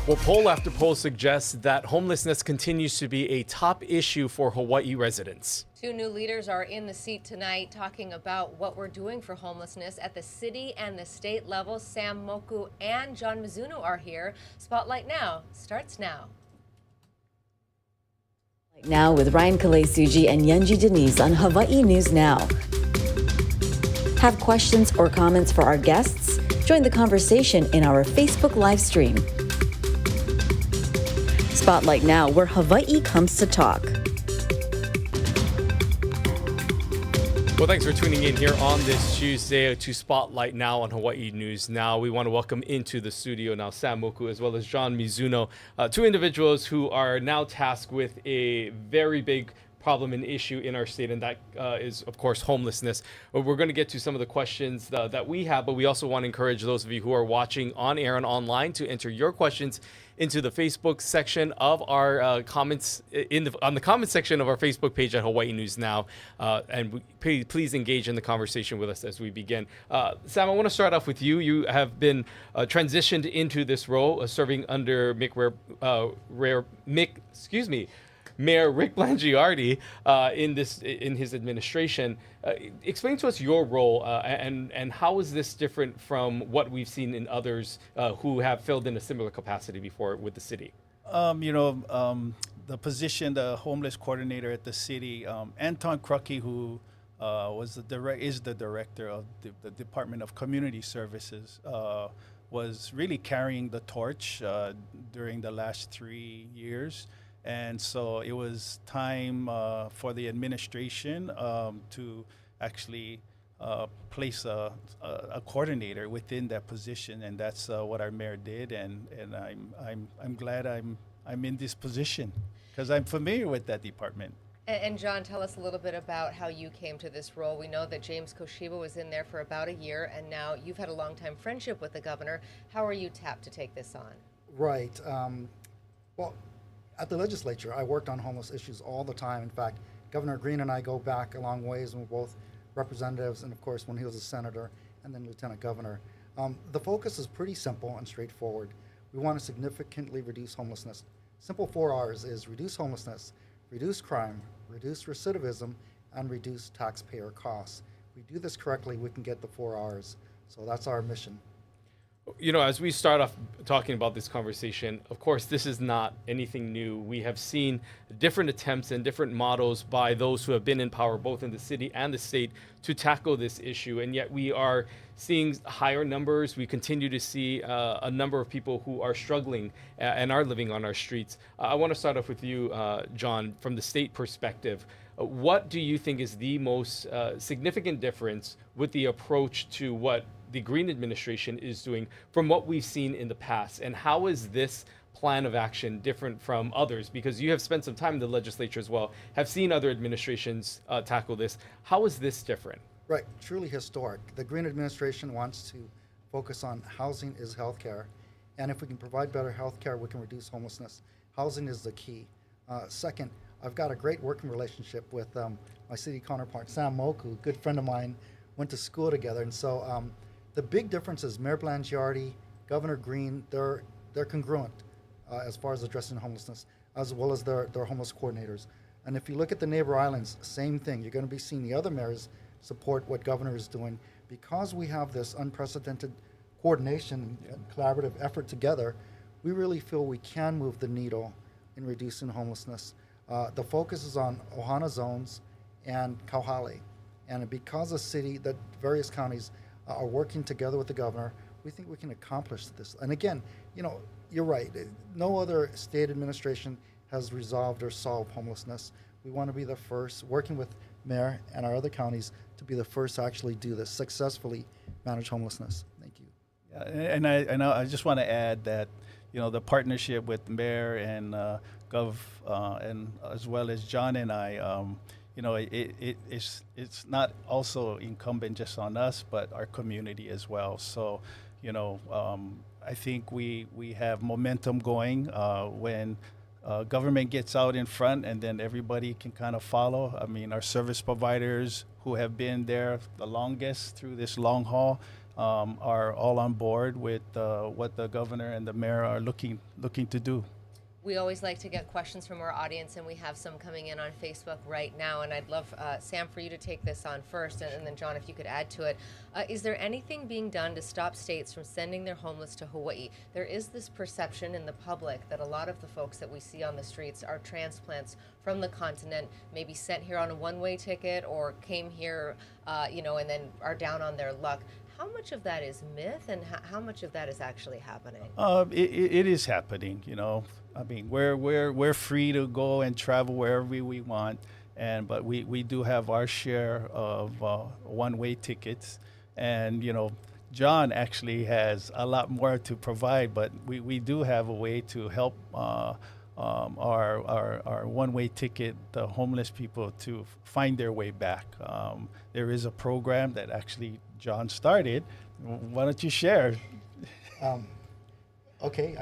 Well, poll after poll suggests that homelessness continues to be a top issue for Hawaii residents. Two new leaders are in the seat tonight talking about what we're doing for homelessness at the city and the state level. Sam Moku and John Mizuno are here. Spotlight Now starts now. Now with Ryan Kalei-Suji and Yunji Denise on Hawaii News Now. Have questions or comments for our guests? Join the conversation in our Facebook live stream. Spotlight Now, where Hawaii comes to talk. Well, thanks for tuning in here on this Tuesday to Spotlight Now on Hawaii News Now. We want to welcome into the studio now Sam Moku as well as John Mizuno, two individuals who are now tasked with a very big problem and issue in our state, and that is, of course, homelessness. We're going to get to some of the questions that we have, but we also want to encourage those of you who are watching on air and online to enter your questions into the Facebook section of our comments on the comment section of our Facebook page at Hawaii News Now, and please engage in the conversation with us as we begin. Sam, I want to start off with you. You have been transitioned into this role, serving under Mayor Rick Blangiardi in his administration. Explain to us your role and how is this different from what we've seen in others who have filled in a similar capacity before with the city? The position, the homeless coordinator at the city, Anton Krucky, who is the director of the Department of Community Services, was really carrying the torch during the last 3 years. And so it was time for the administration to actually place a coordinator within that position, and that's what our mayor did. And I'm glad I'm in this position because I'm familiar with that department. And John, tell us a little bit about how you came to this role. We know that James Koshiba was in there for about a year, and now you've had a long-time friendship with the governor. How are you tapped to take this on? Right. Well, at the legislature, I worked on homeless issues all the time. In fact, Governor Green and I go back a long ways, and we're both representatives, and of course, when he was a senator and then lieutenant governor. The focus is pretty simple and straightforward. We want to significantly reduce homelessness. Simple 4 R's is reduce homelessness, reduce crime, reduce recidivism, and reduce taxpayer costs. If we do this correctly, we can get the 4 R's. So that's our mission. You know, as we start off talking about this conversation, of course, this is not anything new. We have seen different attempts and different models by those who have been in power, both in the city and the state, to tackle this issue. And yet we are seeing higher numbers. We continue to see a number of people who are struggling and are living on our streets. I want to start off with you, John, from the state perspective. What do you think is the most significant difference with the approach to what the Green administration is doing from what we've seen in the past? And how is this plan of action different from others? Because you have spent some time in the legislature as well, have seen other administrations tackle this. How is this different? Right, truly historic. The Green administration wants to focus on housing is healthcare. And if we can provide better healthcare, we can reduce homelessness. Housing is the key. Second, I've got a great working relationship with my city counterpart, Sam Moku, good friend of mine, went to school together. And so the big difference is Mayor Blangiardi, Governor Green, they're congruent as far as addressing homelessness, as well as their homeless coordinators. And if you look at the neighbor islands, same thing. You're going to be seeing the other mayors support what Governor is doing. Because we have this unprecedented coordination and collaborative effort together, we really feel we can move the needle in reducing homelessness. The focus is on Ohana zones and Kauhale. And because the city, that various counties are working together with the governor, we think we can accomplish this. And again, you know, you're right. No other state administration has resolved or solved homelessness. We want to be the first, working with mayor and our other counties, to be the first to actually do this, successfully manage homelessness. Thank you. Yeah, and I just want to add that, you know, the partnership with mayor and Gov, and as well as John and I, you know, it's not also incumbent just on us, but our community as well. So, you know, I think we have momentum going when government gets out in front, and then everybody can kind of follow. I mean, our service providers who have been there the longest through this long haul, are all on board with what the governor and the mayor are looking to do. We always like to get questions from our audience, and we have some coming in on Facebook right now. And I'd love, Sam, for you to take this on first, and then John, if you could add to it. Is there anything being done to stop states from sending their homeless to Hawaii? There is this perception in the public that a lot of the folks that we see on the streets are transplants from the continent, maybe sent here on a one-way ticket or came here, and then are down on their luck. How much of that is myth, and how much of that is actually happening? It is happening. I mean, we're free to go and travel wherever we want, but we do have our share of one-way tickets, and John actually has a lot more to provide, but we do have a way to help our one-way ticket homeless people to find their way back. There is a program that actually John started. Why don't you share? Okay.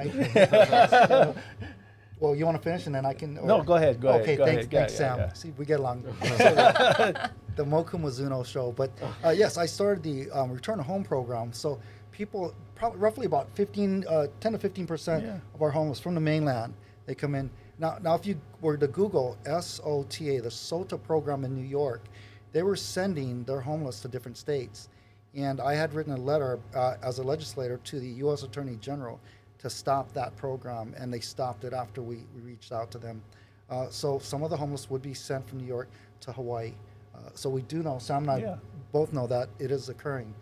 Well, you want to finish and then I can? No, go ahead. Go okay, ahead. Thanks, Sam. Yeah. See, we get along. The Moku Mizuno show. But yes, I started the Return to Home program. So people, roughly about 10 to 15% of our homeless from the mainland, they come in. Now, if you were to Google SOTA, the SOTA program in New York, they were sending their homeless to different states. And I had written a letter as a legislator to the U.S. Attorney General to stop that program, and they stopped it after we reached out to them. So some of the homeless would be sent from New York to Hawaii. So we do know, Sam and I both know that it is occurring.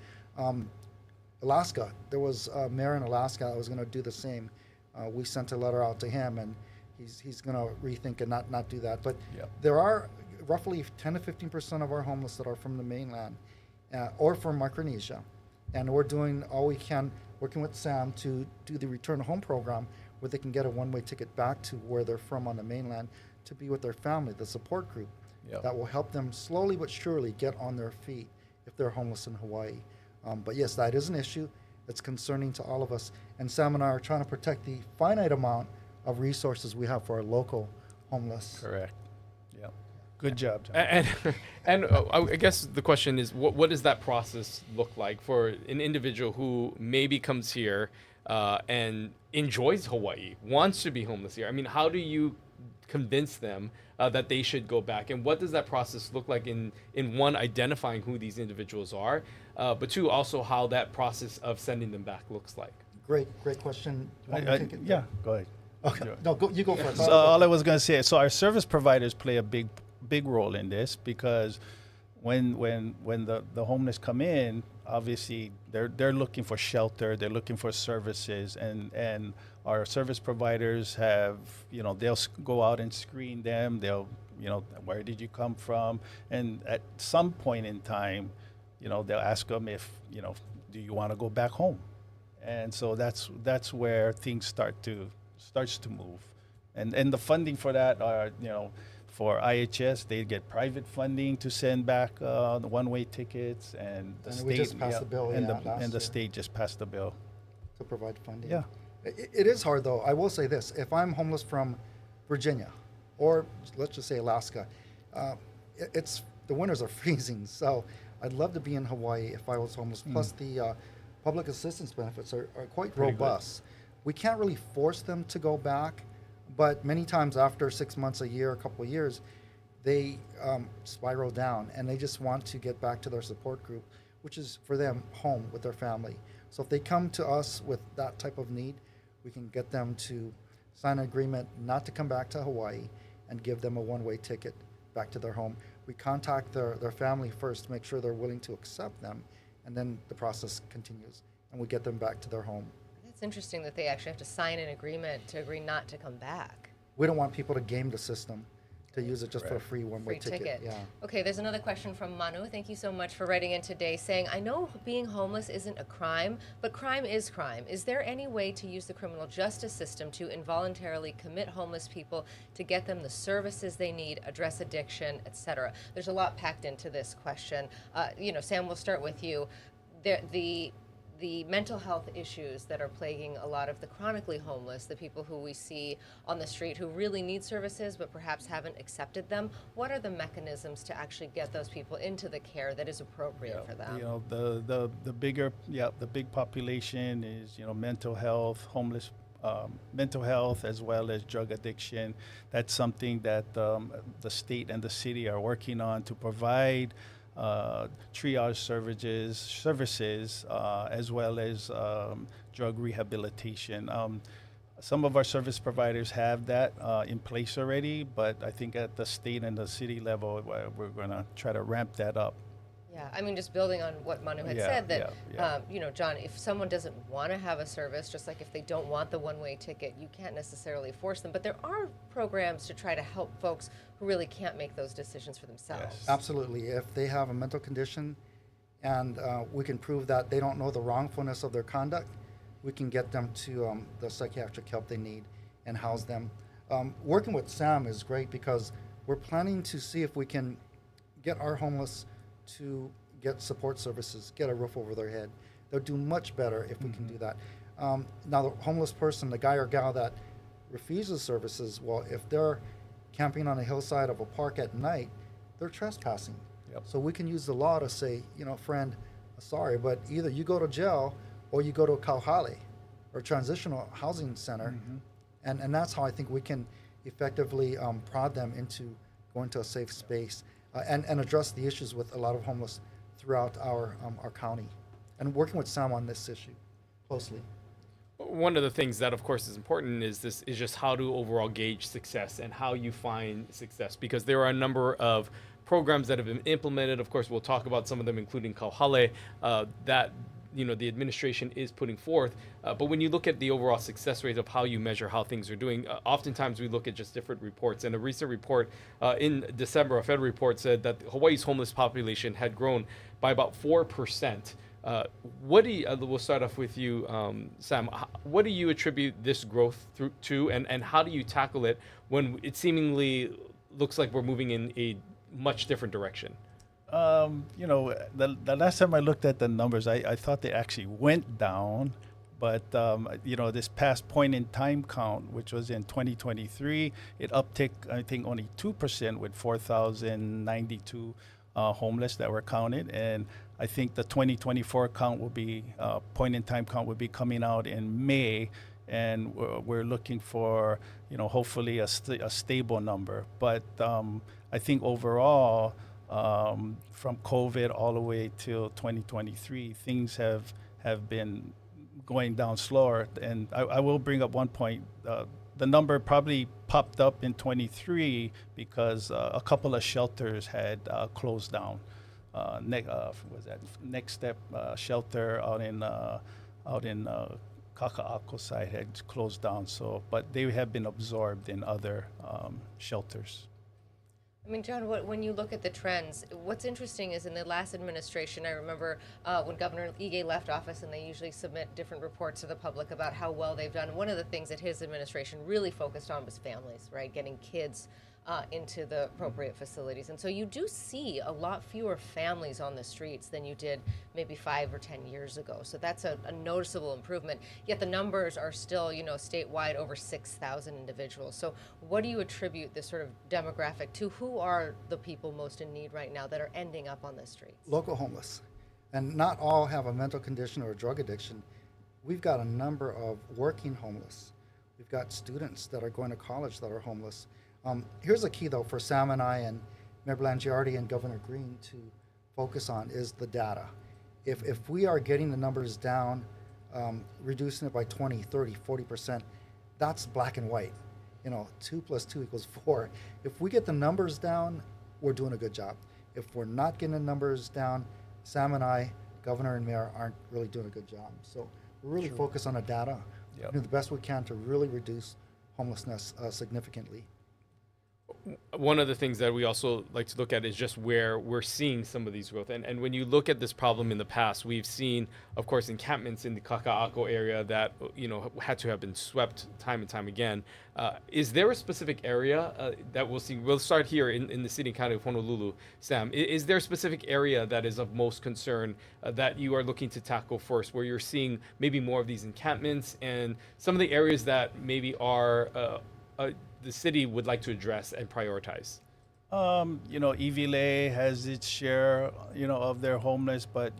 Alaska, there was a mayor in Alaska that was going to do the same. We sent a letter out to him, and he's going to rethink and not do that. But there are roughly 10 to 15% of our homeless that are from the mainland or from Micronesia. And we're doing all we can, working with Sam, to do the Return to Home program where they can get a one-way ticket back to where they're from on the mainland to be with their family, the support group that will help them slowly but surely get on their feet if they're homeless in Hawaii. But yes, that is an issue. It's concerning to all of us. And Sam and I are trying to protect the finite amount of resources we have for our local homeless. Correct. Yeah. Good job, John. And I guess the question is, what does that process look like for an individual who maybe comes here and enjoys Hawaii, wants to be homeless here? I mean, how do you convince them that they should go back? And what does that process look like in one, identifying who these individuals are, but two, also how that process of sending them back looks like? Great question. Go ahead. Okay. No, you go first. So all I was going to say, so our service providers play a big role in this, because when the homeless come in, obviously they're looking for shelter, they're looking for services, and our service providers have, they'll go out and screen them. They'll, where did you come from? And at some point in time, they'll ask them if, do you want to go back home? And so that's where things starts to move. And the funding for that are, for IHS, they get private funding to send back the one-way tickets, and the state just passed the bill, the state just passed the bill to provide funding. Yeah, it is hard though. I will say this: if I'm homeless from Virginia, or let's just say Alaska, it's the winters are freezing. So I'd love to be in Hawaii if I was homeless. Plus the public assistance benefits are quite Pretty robust. We can't really force them to go back. But many times after 6 months, a year, a couple of years, they spiral down and they just want to get back to their support group, which is for them home with their family. So if they come to us with that type of need, we can get them to sign an agreement not to come back to Hawaii and give them a one-way ticket back to their home. We contact their family first to make sure they're willing to accept them, and then the process continues and we get them back to their home. It's interesting that they actually have to sign an agreement to agree not to come back. We don't want people to game the system to use it just for a free one-way Free ticket. Yeah. Okay, there's another question from Manu. Thank you so much for writing in today saying, I know being homeless isn't a crime, but crime is crime. Is there any way to use the criminal justice system to involuntarily commit homeless people to get them the services they need, address addiction, etc.? There's a lot packed into this question. Sam, we'll start with you. The the mental health issues that are plaguing a lot of the chronically homeless, the people who we see on the street who really need services but perhaps haven't accepted them, what are the mechanisms to actually get those people into the care that is appropriate for them? You know, the bigger, the big population is, you know, mental health, homeless, mental health as well as drug addiction. That's something that the state and the city are working on to provide triage services as well as drug rehabilitation. Some of our service providers have that in place already, but I think at the state and the city level, we're going to try to ramp that up. Yeah, I mean, just building on what Manu had said, that, you know, John, if someone doesn't want to have a service, just like if they don't want the one-way ticket, you can't necessarily force them. But there are programs to try to help folks who really can't make those decisions for themselves. Yes. Absolutely. If they have a mental condition and we can prove that they don't know the wrongfulness of their conduct, we can get them to the psychiatric help they need and house them. Working with Sam is great because we're planning to see if we can get our homeless to get support services, get a roof over their head. They'll do much better if we can do that. Now, the homeless person, the guy or gal that refuses services, well, if they're camping on a hillside of a park at night, they're trespassing. Yep. So we can use the law to say, you know, friend, sorry, but either you go to jail or you go to a kauhale or transitional housing center. And that's how I think we can effectively prod them into going to a safe space. And address the issues with a lot of homeless throughout our county, and working with Sam on this issue closely. One of the things that, of course, is important is just how to overall gauge success and how you find success, because there are a number of programs that have been implemented. Of course, we'll talk about some of them, including kauhale, that the administration is putting forth. But when you look at the overall success rate of how you measure how things are doing, oftentimes we look at just different reports. And a recent report in December, a federal report said that Hawaii's homeless population had grown by about 4%. What do you, we'll start off with you, Sam. What do you attribute this growth to, and how do you tackle it when it seemingly looks like we're moving in a much different direction? The last time I looked at the numbers, I thought they actually went down. But, this past point in time count, which was in 2023, it upticked, I think, only 2% with 4,092 homeless that were counted. And I think the 2024 count will be, point in time count will be coming out in May. And we're looking for, hopefully a stable number. But I think overall, from COVID all the way till 2023, things have been going down slower. And I will bring up one point. The number probably popped up in 23 because a couple of shelters had closed down. Was that Next Step shelter out in Kaka'ako side had closed down. So, but they have been absorbed in other shelters. I mean, John, when you look at the trends, what's interesting is in the last administration, I remember when Governor Ige left office, and they usually submit different reports to the public about how well they've done. One of the things that his administration really focused on was families, right? Getting kids into the appropriate facilities. And so you do see a lot fewer families on the streets than you did maybe 5 or 10 years ago. So that's a noticeable improvement. Yet the numbers are still, statewide over 6,000 individuals. So what do you attribute this sort of demographic to? Who are the people most in need right now that are ending up on the streets? Local homeless. And not all have a mental condition or a drug addiction. We've got a number of working homeless. We've got students that are going to college that are homeless. Here's the key, though, for Sam and I and Mayor Blangiardi and Governor Green to focus on is the data. If we are getting the numbers down, reducing it by 20, 30, 40%, that's black and white. 2 + 2 = 4. If we get the numbers down, we're doing a good job. If we're not getting the numbers down, Sam and I, Governor and Mayor, aren't really doing a good job. So we're really focused on the data, do the best we can to really reduce homelessness significantly. one of the things that we also like to look at is just where we're seeing some of these growth. And when you look at this problem in the past, we've seen, of course, encampments in the Kaka'ako area that, had to have been swept time and time again. Is there a specific area that we'll see? We'll start here in the city and county of Honolulu, Sam. Is there a specific area that is of most concern that you are looking to tackle first, where you're seeing maybe more of these encampments and some of the areas that maybe are the city would like to address and prioritize? Ivile has its share, of their homeless, but,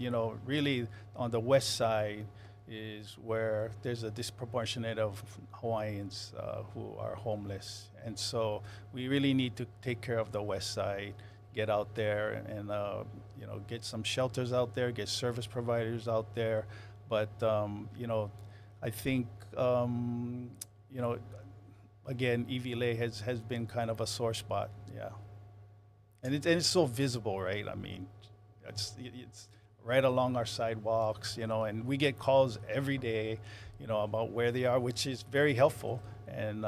really on the west side is where there's a disproportionate of Hawaiians who are homeless. And so we really need to take care of the west side, get out there and, get some shelters out there, get service providers out there. But, I think, again, Ivile has been kind of a sore spot, yeah. And it's so visible, right? I mean, it's right along our sidewalks, and we get calls every day, about where they are, which is very helpful. And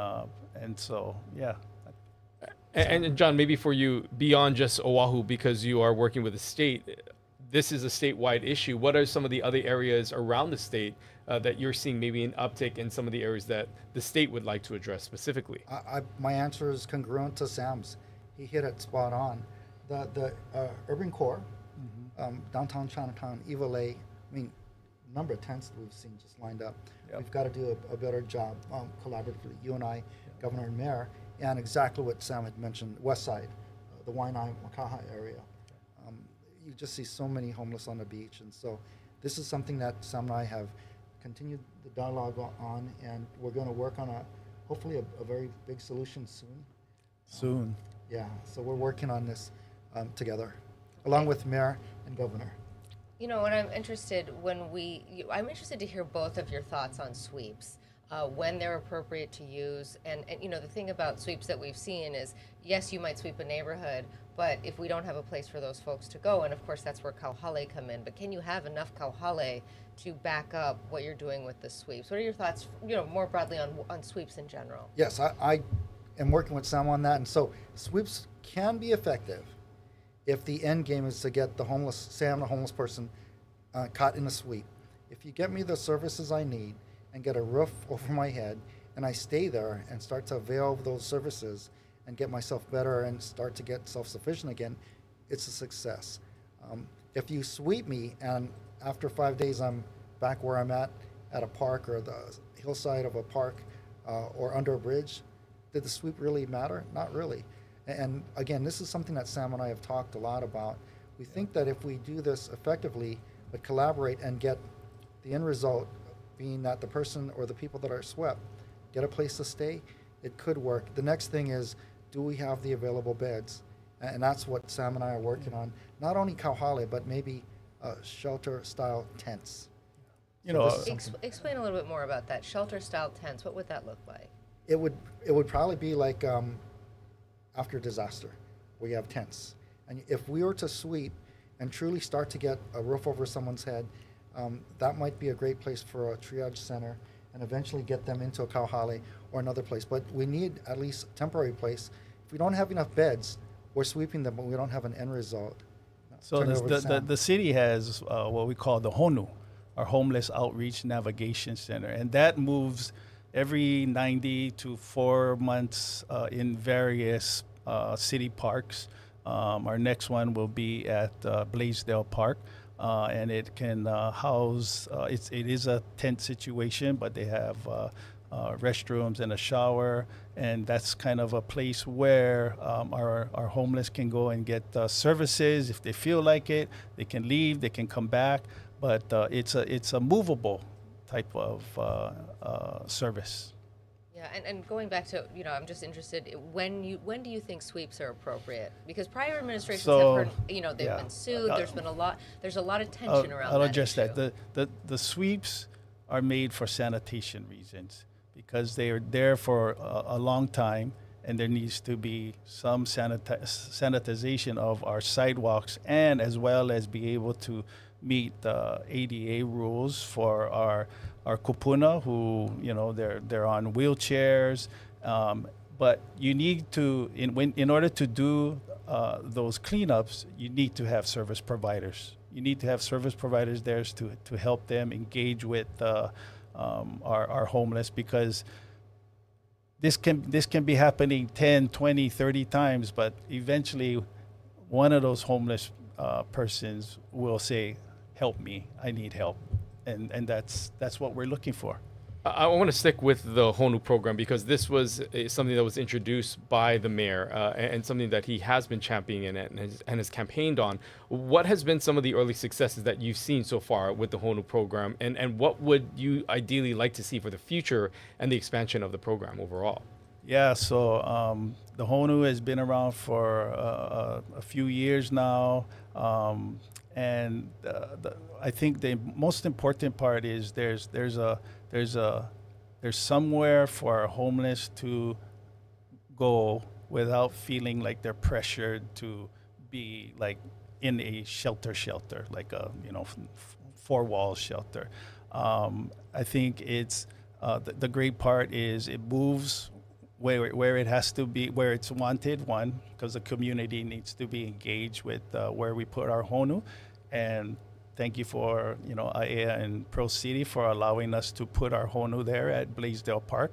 so, yeah. And John, maybe for you, beyond just Oahu, because you are working with the state, this is a statewide issue. What are some of the other areas around the state that you're seeing maybe an uptick in some of the areas that the state would like to address specifically? My answer is congruent to Sam's. He hit it spot on. The urban core, downtown Chinatown, Ivile, number of tents that we've seen just lined up. Yep. We've got to do a better job collaboratively, you and I, Governor and Mayor, and exactly what Sam had mentioned, west side, the Waianae, Makaha area. You just see so many homeless on the beach, and so this is something that Sam and I have continued the dialogue on, and we're going to work on hopefully a very big solution soon. Yeah, so we're working on this together, along with Mayor and Governor. And I'm interested I'm interested to hear both of your thoughts on sweeps, when they're appropriate to use, and the thing about sweeps that we've seen is, yes, you might sweep a neighborhood, but if we don't have a place for those folks to go, and of course that's where kauhale come in, but can you have enough kauhale to back up what you're doing with the sweeps? What are your thoughts, more broadly on sweeps in general? Yes, I am working with Sam on that, and so sweeps can be effective if the end game is to get the homeless, say I'm a homeless person, caught in a sweep. If you get me the services I need and get a roof over my head, and I stay there and start to avail those services and get myself better and start to get self-sufficient again, it's a success. If you sweep me and after 5 days I'm back where I'm at a park or the hillside of a park or under a bridge, did the sweep really matter? Not really. And again, this is something that Sam and I have talked a lot about. We think that if we do this effectively, but collaborate and get the end result being that the person or the people that are swept get a place to stay, it could work. The next thing is, do we have the available beds? And that's what Sam and I are working on. Not only kauhale, but maybe shelter-style tents. Explain a little bit more about that. Shelter-style tents, what would that look like? It would probably be like after disaster, where you have tents. And if we were to sweep and truly start to get a roof over someone's head, that might be a great place for a triage center and eventually get them into a kauhale or another place. But we need at least a temporary place. If we don't have enough beds, we're sweeping them, but we don't have an end result. So the city has what we call the HONU, our Homeless Outreach Navigation Center, and that moves every 90 to 4 months in various city parks. Our next one will be at Blaisdell Park, and it can house, it is a tent situation, but they have restrooms and a shower, and that's kind of a place where our homeless can go and get services. If they feel like it, they can leave, they can come back, but it's a movable type of service. Yeah, and going back to, I'm just interested, when do you think sweeps are appropriate? Because prior administrations have heard, they've been sued, there's a lot of tension around that. I'll address that. The sweeps are made for sanitation reasons because they are there for a long time, and there needs to be some sanitization of our sidewalks, and as well as be able to meet the ADA rules for our kupuna, who they're on wheelchairs, but you need to, in order to do those cleanups, you need to have service providers. You need to have service providers there to help them engage with our homeless, because this can be happening 10, 20, 30 times, but eventually one of those homeless persons will say, help me, I need help. And that's what we're looking for. I want to stick with the HONU program, because this was something that was introduced by the mayor and something that he has been championing and has campaigned on. What has been some of the early successes that you've seen so far with the HONU program, and what would you ideally like to see for the future and the expansion of the program overall? Yeah, so the HONU has been around for a few years now, and I think the most important part is there's somewhere for our homeless to go without feeling like they're pressured to be like in a shelter, like a 4-wall shelter. I think it's the great part is it moves where it has to be, where it's wanted, one, because the community needs to be engaged with where we put our HONU. And thank you for, AEA and Pro City for allowing us to put our HONU there at Blaisdell Park.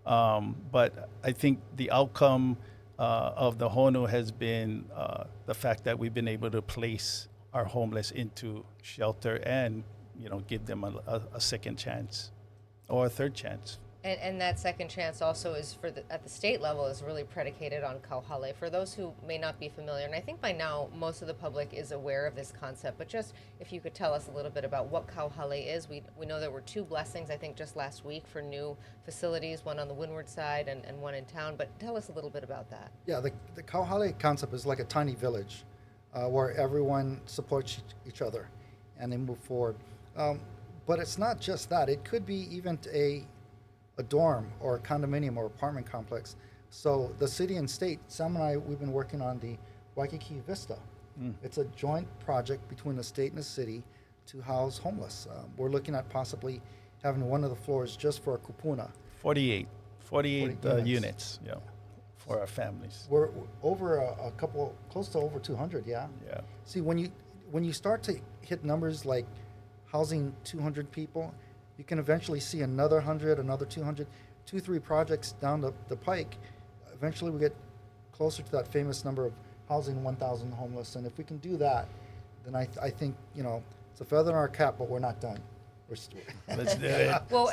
But I think the outcome of the HONU has been the fact that we've been able to place our homeless into shelter and, give them a second chance or a third chance. And that second chance also is at the state level is really predicated on Kauhale. For those who may not be familiar, and I think by now most of the public is aware of this concept, but just if you could tell us a little bit about what Kauhale is. We know there were 2 blessings, I think, just last week for new facilities, one on the windward side and one in town, but tell us a little bit about that. Yeah, the Kauhale concept is like a tiny village where everyone supports each other and they move forward. But it's not just that. It could be even a dorm or a condominium or apartment complex. So the city and state, Sam and I, we've been working on the Waikiki Vista. It's a joint project between the state and the city to house homeless. We're looking at possibly having one of the floors just for a kupuna. 48 units, for our families. We're over a couple, close to over 200, yeah? Yeah. See, when you start to hit numbers like housing 200 people, you can eventually see another 100, another 200, 2-3 projects down the pike. Eventually we get closer to that famous number of housing 1,000 homeless. And if we can do that, then I think, it's a feather in our cap, but we're not done. Let's do it. Well, Let's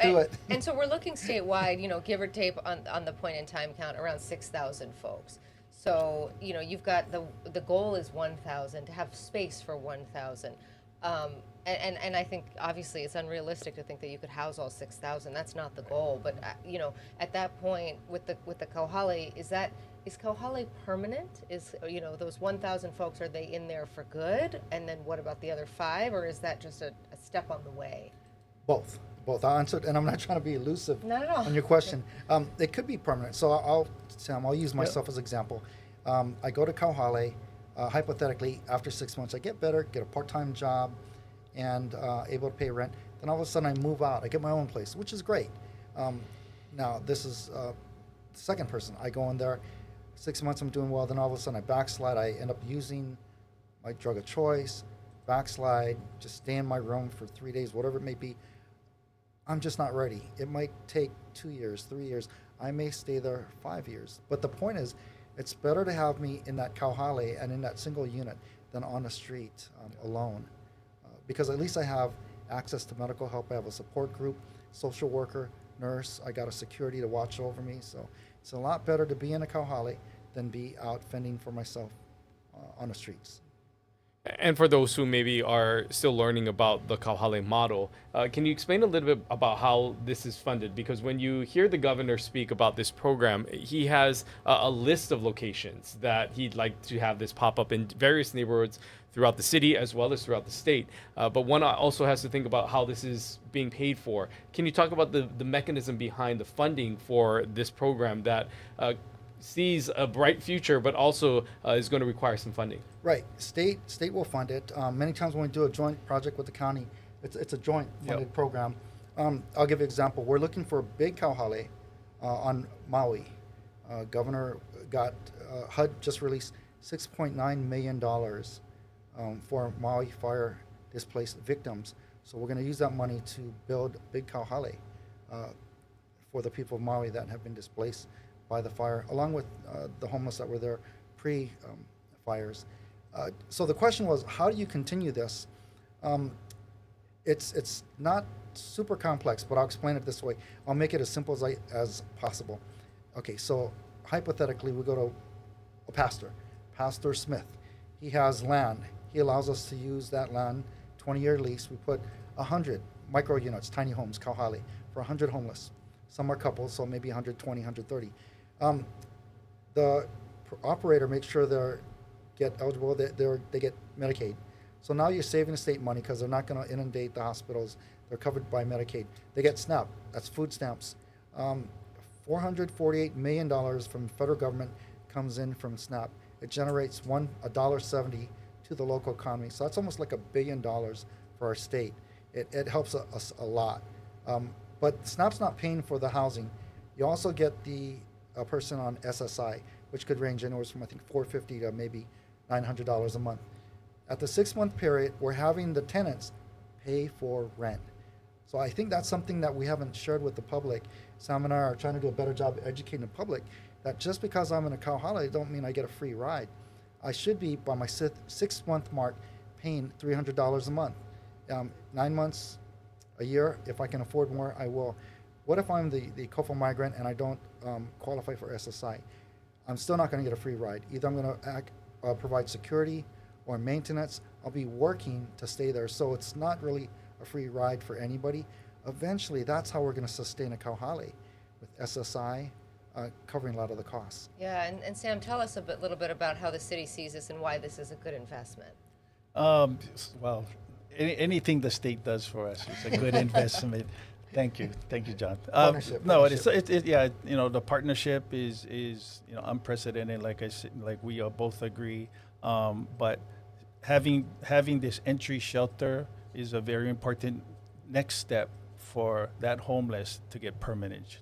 do it. And so we're looking statewide, give or take on the point in time count, around 6,000 folks. So, you've got the goal is 1,000, to have space for 1,000. And I think obviously it's unrealistic to think that you could house all 6,000. That's not the goal. But at that point with the Kauhale, is Kauhale permanent? Is those 1,000 folks, are they in there for good? And then what about the other 5, or is that just a step on the way? Both. I'll answer it, and I'm not trying to be elusive Not at all. on your question. It could be permanent. So Sam, I'll use myself as example. I go to Kauhale. Hypothetically, after 6 months, I get better, get a part-time job, and able to pay rent. Then all of a sudden I move out. I get my own place, which is great. Now, this is the second person. I go in there, 6 months I'm doing well, then all of a sudden I backslide. I end up using my drug of choice, backslide, just stay in my room for 3 days, whatever it may be. I'm just not ready. It might take 2 years, 3 years. I may stay there 5 years. But the point is, it's better to have me in that Kauhale and in that single unit than on the street alone. Because at least I have access to medical help. I have a support group, social worker, nurse. I got a security to watch over me. So it's a lot better to be in a Kauhale than be out fending for myself on the streets. And for those who maybe are still learning about the Kauhale model, can you explain a little bit about how this is funded? Because when you hear the governor speak about this program, he has a list of locations that he'd like to have this pop up in various neighborhoods throughout the city as well as throughout the state. But one also has to think about how this is being paid for. Can you talk about the mechanism behind the funding for this program that sees a bright future, but also is going to require some funding? Right. State will fund it. Many times when we do a joint project with the county, it's a joint funded program. I'll give you an example. We're looking for a big Kauhale on Maui. Governor got HUD just released $6.9 million for Maui fire displaced victims. So we're going to use that money to build Big Kauhale for the people of Maui that have been displaced by the fire, along with the homeless that were there pre-fires. So the question was, how do you continue this? It's not super complex, but I'll explain it this way. I'll make it as simple as possible. Okay, so hypothetically, we go to a pastor, Pastor Smith. He has land. He allows us to use that land, 20-year lease. We put 100 micro units, tiny homes, Kauhale, for 100 homeless. Some are couples, so maybe 120, 130. The operator makes sure they get eligible, they get Medicaid. So now you're saving the state money because they're not going to inundate the hospitals. They're covered by Medicaid. They get SNAP, that's food stamps. $448 million from the federal government comes in from SNAP. It generates $1.70 to the local economy. So that's almost like $1 billion for our state. It helps us a lot. But SNAP's not paying for the housing. You also get a person on SSI, which could range anywhere from I think $450 to maybe $900 a month. At the 6-month period, we're having the tenants pay for rent. So I think that's something that we haven't shared with the public. Sam and I are trying to do a better job educating the public that just because I'm in a Kauhale, don't mean I get a free ride. I should be, by my 6-month mark, paying $300 a month. 9 months, a year, if I can afford more, I will. What if I'm the COFA migrant and I don't qualify for SSI? I'm still not going to get a free ride. Either I'm going to provide security or maintenance. I'll be working to stay there. So it's not really a free ride for anybody. Eventually, that's how we're going to sustain a Kauhale, with SSI covering a lot of the costs. Yeah, and Sam, tell us a little bit about how the city sees this and why this is a good investment. Well, anything the state does for us is a good investment. Thank you, John. Partnership. No, yeah. The partnership is unprecedented. Like I said, like we both agree. But having this entry shelter is a very important next step for that homeless to get permanent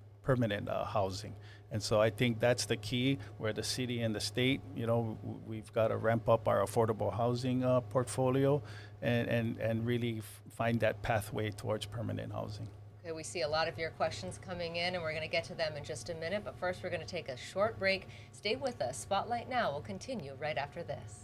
housing. And so I think that's the key, where the city and the state, we've got to ramp up our affordable housing portfolio and really find that pathway towards permanent housing. Okay, we see a lot of your questions coming in, and we're going to get to them in just a minute. But first, we're going to take a short break. Stay with us. Spotlight Now will continue right after this.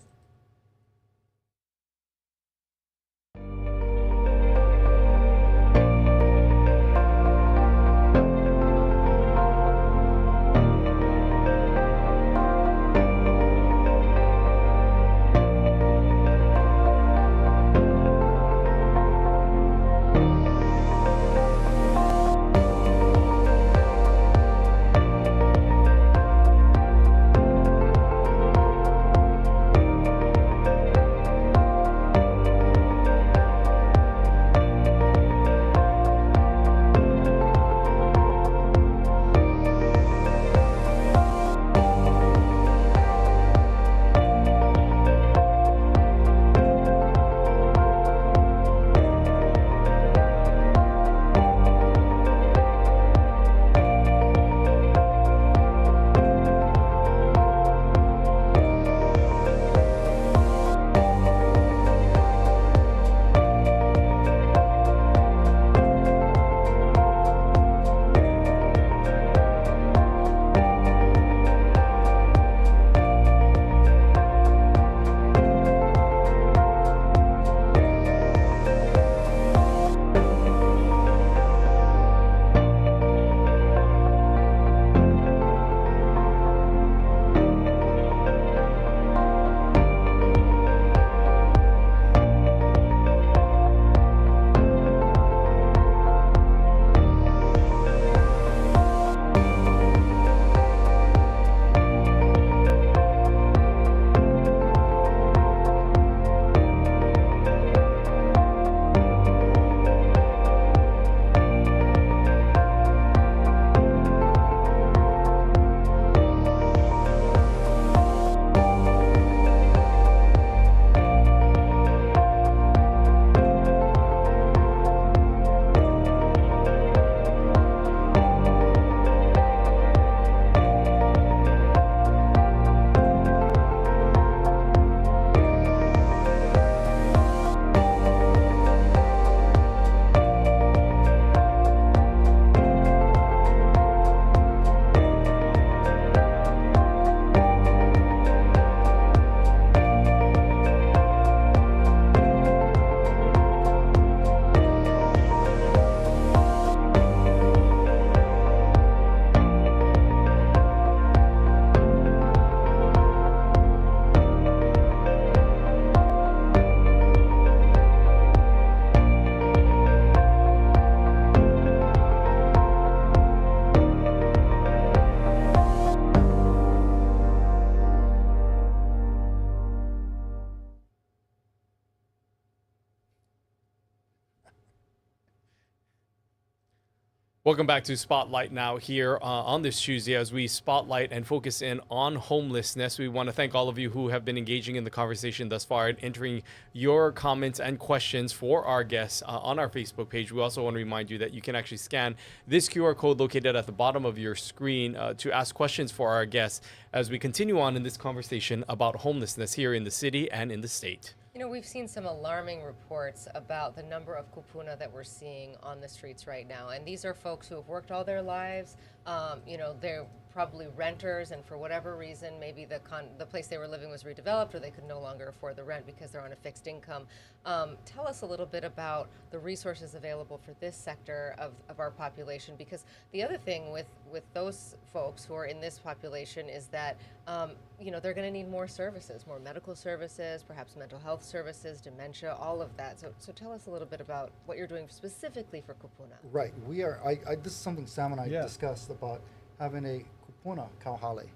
Welcome back to Spotlight now here on this Tuesday as we spotlight and focus in on homelessness. We want to thank all of you who have been engaging in the conversation thus far and entering your comments and questions for our guests on our Facebook page. We also want to remind you that you can actually scan this QR code located at the bottom of your screen to ask questions for our guests as we continue on in this conversation about homelessness here in the city and in the state. You know, we've seen some alarming reports about the number of kupuna that we're seeing on the streets right now. And these are folks who have worked all their lives. They're probably renters, and for whatever reason, maybe the place they were living was redeveloped, or they could no longer afford the rent because they're on a fixed income. Tell us a little bit about the resources available for this sector of our population, because the other thing with those folks who are in this population is that they're going to need more services, more medical services, perhaps mental health services, dementia, all of that. So tell us a little bit about what you're doing specifically for kupuna. Right. We are. This is something Sam and I discussed about having a kupuna kauhale,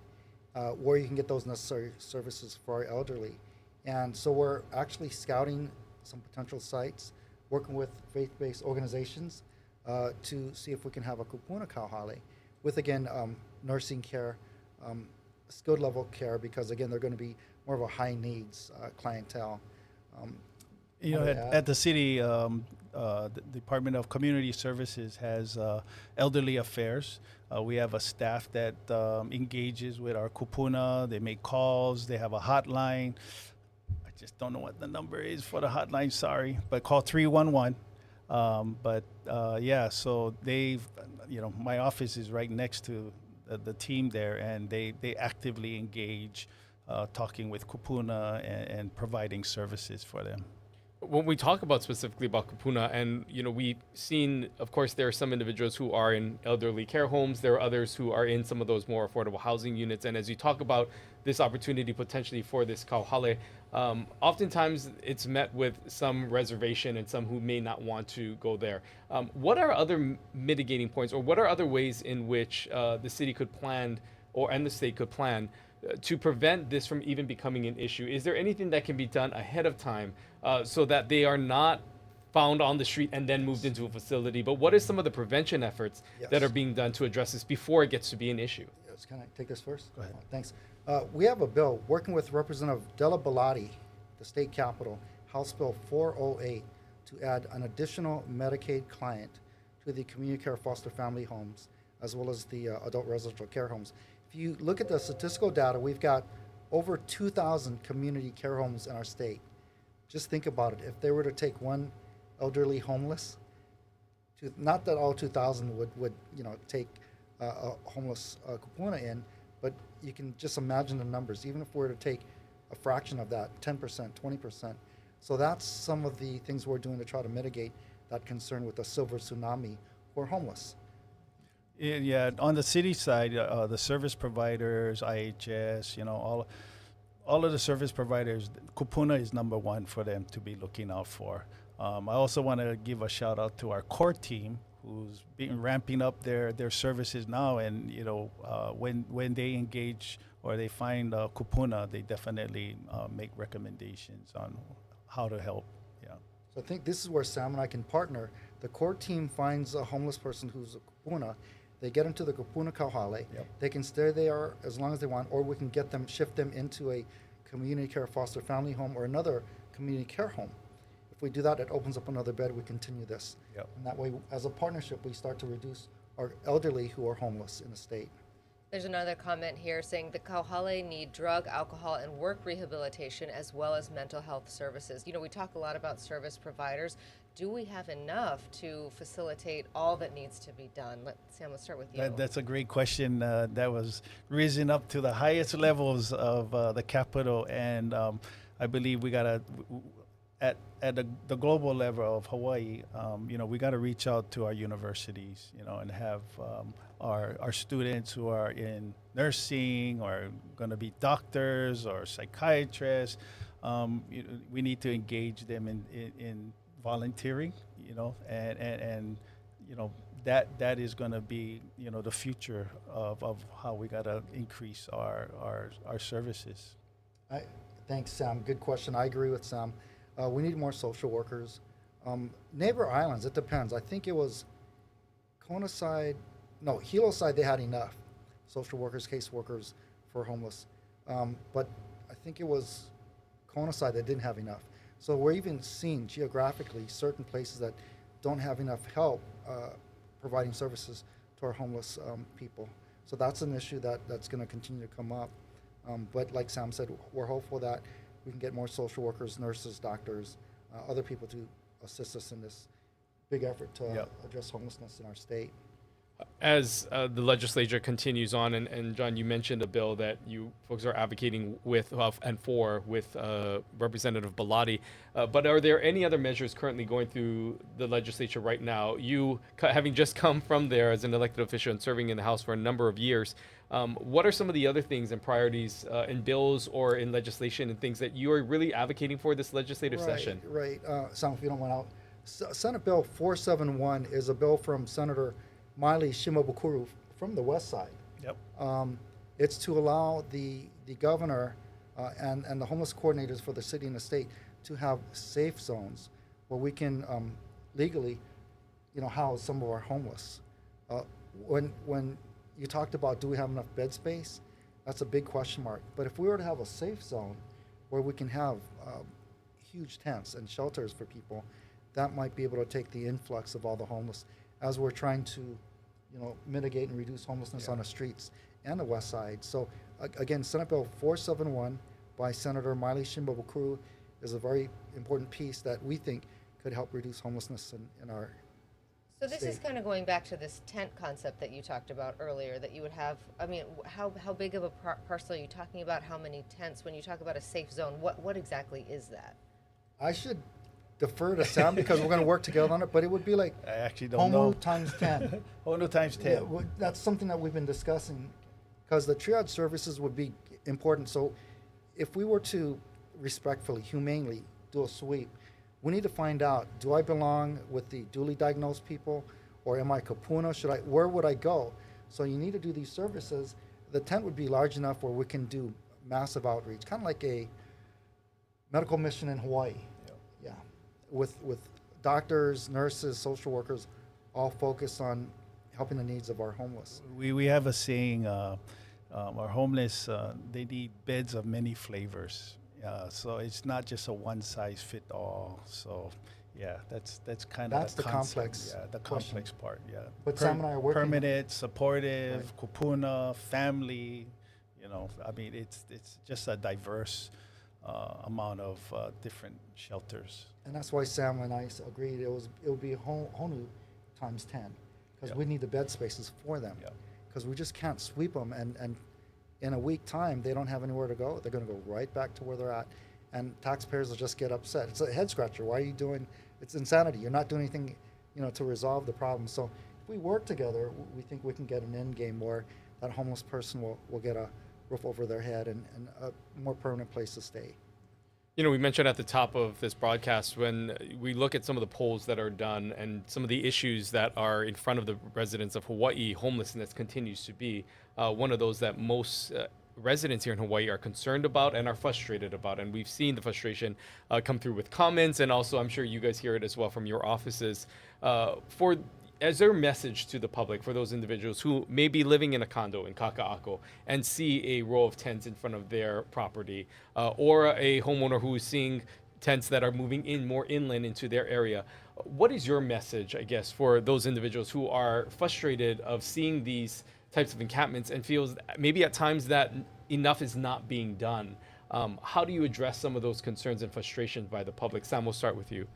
where you can get those necessary services for our elderly. And so we're actually scouting some potential sites, working with faith-based organizations to see if we can have a kupuna kauhale with, again, nursing care, skilled level care, because, again, they're going to be more of a high needs clientele. At the city, the Department of Community Services has elderly affairs. We have a staff that engages with our kupuna. They make calls. They have a hotline. I just don't know what the number is for the hotline, sorry, but call 311. So my office is right next to the team there, and they actively engage talking with kupuna and providing services for them. When we talk about specifically about kupuna, and we've seen, of course, there are some individuals who are in elderly care homes. There are others who are in some of those more affordable housing units. And as you talk about this opportunity potentially for this kauhale, oftentimes it's met with some reservation and some who may not want to go there. What are other mitigating points, or what are other ways in which the city could plan, and the state could plan to prevent this from even becoming an issue? Is there anything that can be done ahead of time so that they are not found on the street and then moved into a facility? But what are some of the prevention efforts that are being done to address this before it gets to be an issue? Yes, can I take this first? Go ahead. Thanks. We have a bill working with Representative Della Bellotti, the state capitol, House Bill 408, to add an additional Medicaid client to the community care foster family homes, as well as the adult residential care homes. If you look at the statistical data, we've got over 2,000 community care homes in our state. Just think about it. If they were to take one elderly homeless, not that all 2,000 would take a homeless kupuna in, but you can just imagine the numbers. Even if we were to take a fraction of that, 10%, 20%. So that's some of the things we're doing to try to mitigate that concern with the silver tsunami who are homeless. Yeah, on the city side, the service providers, IHS, all of the service providers, kupuna is number one for them to be looking out for. I also want to give a shout out to our core team, who's been ramping up their services now, and when they engage or they find kupuna, they definitely make recommendations on how to help. Yeah. So I think this is where Sam and I can partner. The core team finds a homeless person who's a kupuna. They get them to the kupuna kauhale. Yep. They can stay there as long as they want, or we can shift them into a community care foster family home or another community care home. If we do that, it opens up another bed. We continue this. Yep. And that way, as a partnership, we start to reduce our elderly who are homeless in the state. There's another comment here saying the kauhale need drug, alcohol, and work rehabilitation as well as mental health services. We talk a lot about service providers. Do we have enough to facilitate all that needs to be done? Sam, let's start with you. That's a great question that was risen up to the highest levels of the Capitol, and I believe we gotta, at the global level of Hawaii, we gotta reach out to our universities, and have our students who are in nursing or going to be doctors or psychiatrists. We need to engage them in volunteering, and that is going to be, the future of how we got to increase our services. Thanks, Sam. Good question. I agree with Sam. We need more social workers. Neighbor islands, it depends. I think it was Kona side, no, Hilo side, they had enough social workers, caseworkers for homeless. But I think it was Kona side that didn't have enough. So we're even seeing geographically certain places that don't have enough help providing services to our homeless people. So that's an issue that's going to continue to come up. But like Sam said, we're hopeful that we can get more social workers, nurses, doctors, other people to assist us in this big effort to address homelessness in our state. As the legislature continues on, and John, you mentioned a bill that you folks are advocating with and for with Representative Bellotti, but are there any other measures currently going through the legislature right now? You, having just come from there as an elected official and serving in the House for a number of years, what are some of the other things and priorities in bills or in legislation and things that you are really advocating for this legislative session? Right, Sam, if you don't want out. Senate Bill 471 is a bill from Senator Miley Shimabukuro from the west side. Yep. It's to allow the governor and the homeless coordinators for the city and the state to have safe zones where we can legally, house some of our homeless. When you talked about do we have enough bed space, that's a big question mark. But if we were to have a safe zone where we can have huge tents and shelters for people, that might be able to take the influx of all the homeless as we're trying to, mitigate and reduce homelessness on the streets and the west side. So again, Senate Bill 471 by Senator Miley Shimabukuro is a very important piece that we think could help reduce homelessness in our So this state. is kind of going back to this tent concept that you talked about earlier, that you would have, how big of a parcel are you talking about? How many tents? When you talk about a safe zone, what exactly is that? I should defer to Sam because we're going to work together on it, but it would be like I actually don't know. times 10. Hono times 10. Yeah, that's something that we've been discussing because the triage services would be important. So if we were to respectfully, humanely do a sweep, we need to find out, do I belong with the duly diagnosed people or am I kapuna? Where would I go? So you need to do these services. The tent would be large enough where we can do massive outreach, kind of like a medical mission in Hawaii. Yeah. With doctors, nurses, social workers, all focused on helping the needs of our homeless. We have a saying, our homeless, they need beds of many flavors. So it's not just a one size fit all. So yeah, that's kind of the complex. Yeah, the question. complex part. Yeah. But Sam and I are working. Permanent, supportive, kupuna, family. It's just a diverse amount of different shelters. And that's why Sam and I agreed it would be Honu times 10 because we need the bed spaces for them because we just can't sweep them and in a week time they don't have anywhere to go. They're going to go right back to where they're at and taxpayers will just get upset. It's a head scratcher. Why are you doing? It's insanity. You're not doing anything, to resolve the problem. So if we work together, we think we can get an end game where that homeless person will get a roof over their head and a more permanent place to stay. We mentioned at the top of this broadcast, when we look at some of the polls that are done and some of the issues that are in front of the residents of Hawaii, homelessness continues to be one of those that most residents here in Hawaii are concerned about and are frustrated about. And we've seen the frustration come through with comments, and also I'm sure you guys hear it as well from your offices. As their message to the public, for those individuals who may be living in a condo in Kaka'ako and see a row of tents in front of their property, or a homeowner who is seeing tents that are moving in more inland into their area, what is your message, I guess, for those individuals who are frustrated of seeing these types of encampments and feels maybe at times that enough is not being done? How do you address some of those concerns and frustrations by the public? Sam, we'll start with you.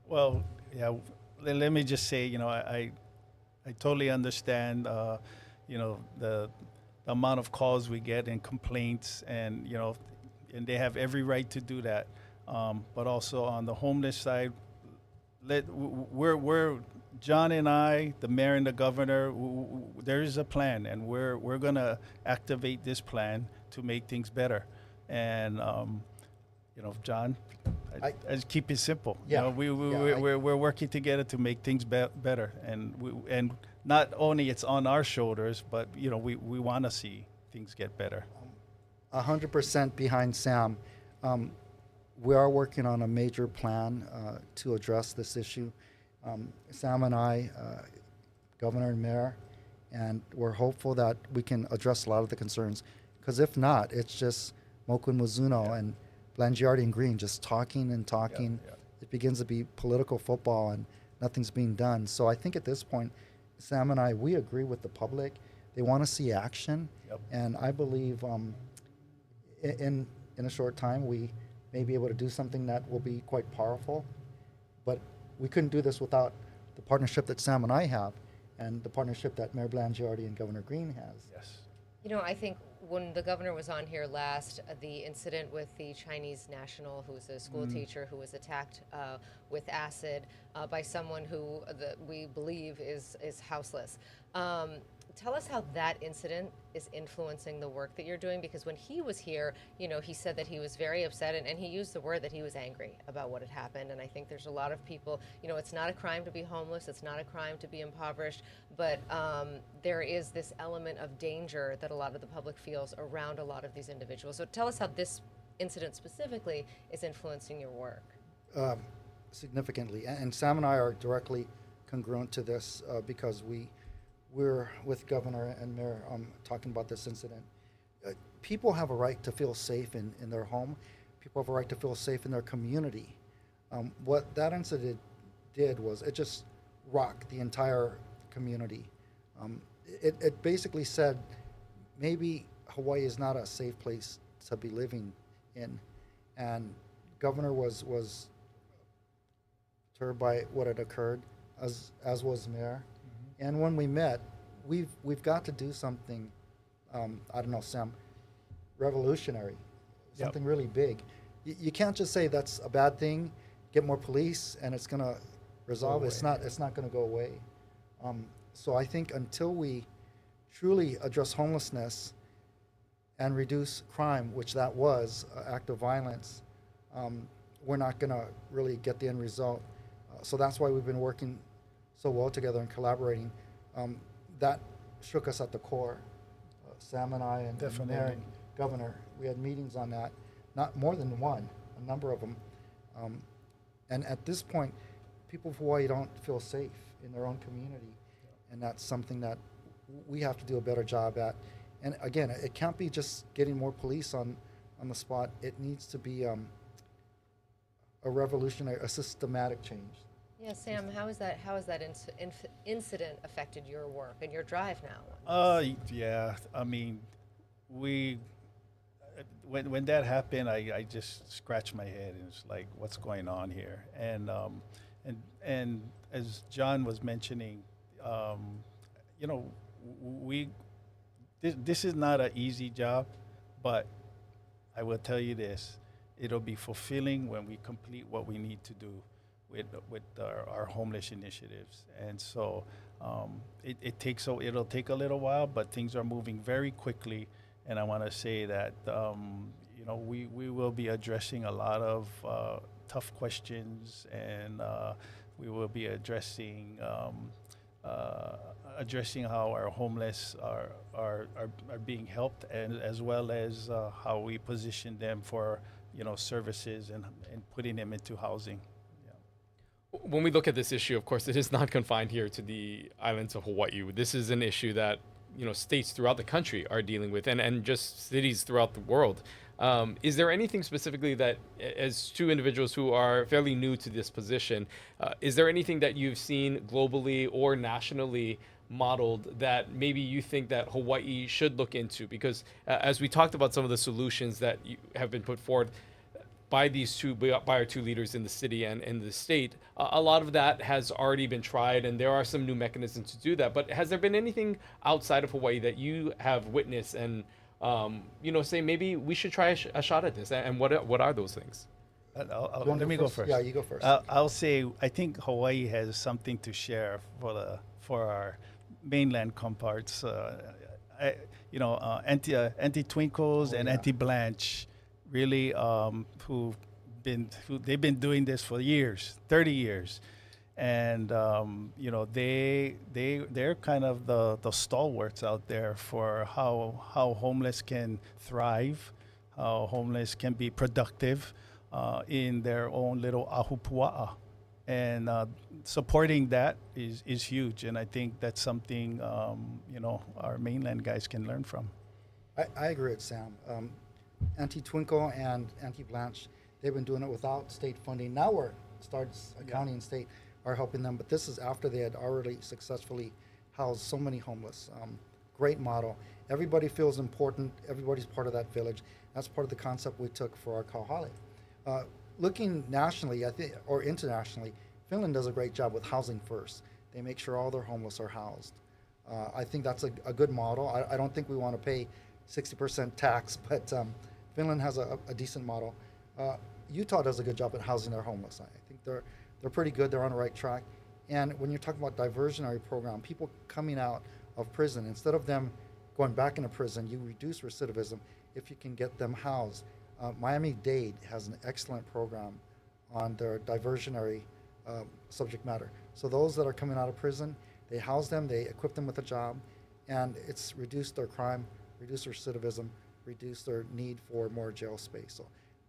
Well, yeah. Let me just say, I totally understand, the amount of calls we get and complaints, and and they have every right to do that. But also on the homeless side, we're John and I, the mayor and the governor. There is a plan, and we're gonna activate this plan to make things better. And John, I just keep it simple. Yeah. We're working together to make things better, and not only it's on our shoulders, but we want to see things get better. 100% behind Sam. We are working on a major plan to address this issue. Sam and I governor and mayor, and we're hopeful that we can address a lot of the concerns. Because if not, it's just Mokun Mizuno and Blangiardi and Green just talking and talking. It begins to be political football and nothing's being done. So I think at this point, Sam and I, we agree with the public. They want to see action. And I believe in a short time, we may be able to do something that will be quite powerful. But we couldn't do this without the partnership that Sam and I have and the partnership that Mayor Blangiardi and Governor Green has. Yes. You know, I think when the governor was on here last, the incident with the Chinese national, who's a school teacher, who was attacked with acid by someone who we believe is houseless. Tell us how that incident is influencing the work that you're doing, because when he was here, you know, he said that he was very upset, and he used the word that he was angry about what had happened. And I think there's a lot of people, you know, it's not a crime to be homeless, it's not a crime to be impoverished, but there is this element of danger that a lot of the public feels around a lot of these individuals. So tell us how this incident specifically is influencing your work. Significantly. And Sam and I are directly congruent to this because we're with Governor and Mayor talking about this incident. People have a right to feel safe in their home. People have a right to feel safe in their community. What that incident did was it just rocked the entire community. It basically said maybe Hawaii is not a safe place to be living in. And Governor was disturbed by what had occurred, as was Mayor. And when we met, we've got to do something, I don't know, Sam, revolutionary, something really big. You can't just say that's a bad thing, get more police, and it's going to resolve. It's not going to go away. So I think until we truly address homelessness and reduce crime, which that was an act of violence, we're not going to really get the end result. So that's why we've been working so well together and collaborating. That shook us at the core. Sam and I and the Mayor and Governor, we had meetings on that, not more than one, a number of them. And at this point, people of Hawaii don't feel safe in their own community. And that's something that we have to do a better job at. And again, it can't be just getting more police on the spot. It needs to be a revolutionary, a systematic change. Yeah, Sam, how has that incident affected your work and your drive now? Yeah, I mean, when that happened, I just scratched my head and it's like, what's going on here? And as John was mentioning, you know, this is not an easy job, but I will tell you this: it'll be fulfilling when we complete what we need to do with our homeless initiatives. And so it'll take a little while, but things are moving very quickly. And I want to say that you know, we will be addressing a lot of tough questions, and we will be addressing how our homeless are being helped, and as well as how we position them for, you know, services and putting them into housing. When we look at this issue, of course, it is not confined here to the islands of Hawaii. This is an issue that, you know, states throughout the country are dealing with, and just cities throughout the world. Is there anything specifically that, as two individuals who are fairly new to this position, is there anything that you've seen globally or nationally modeled that maybe you think that Hawaii should look into? Because as we talked about some of the solutions that have been put forward by our two leaders in the city and in the state, a lot of that has already been tried, and there are some new mechanisms to do that. But has there been anything outside of Hawaii that you have witnessed and you know, say maybe we should try a shot at this? And what are those things? Let me go first. Yeah, you go first. I'll say I think Hawaii has something to share for our mainland comparts. You know, Auntie Twinkles and Auntie Blanche, really, they've been doing this for years, 30 years. And you know, they're kind of the stalwarts out there for how homeless can thrive, how homeless can be productive in their own little ahupua'a. and supporting that is huge. And I think that's something our mainland guys can learn from. I agree with Sam. Auntie Twinkle and Auntie Blanche, they've been doing it without state funding. Now county and state are helping them, but this is after they had already successfully housed so many homeless. Great model. Everybody feels important. Everybody's part of that village. That's part of the concept we took for our Kauhale. Looking nationally, I think, or internationally, Finland does a great job with housing first. They make sure all their homeless are housed. I think that's a good model. I don't think we want to pay 60% tax, but Finland has a decent model. Utah does a good job at housing their homeless. I think they're pretty good. They're on the right track. And when you're talking about diversionary program, people coming out of prison, instead of them going back into prison, you reduce recidivism if you can get them housed. Miami-Dade has an excellent program on their diversionary subject matter. So those that are coming out of prison, they house them, they equip them with a job, and it's reduced their crime, reduced recidivism, reduced their need for more jail space. So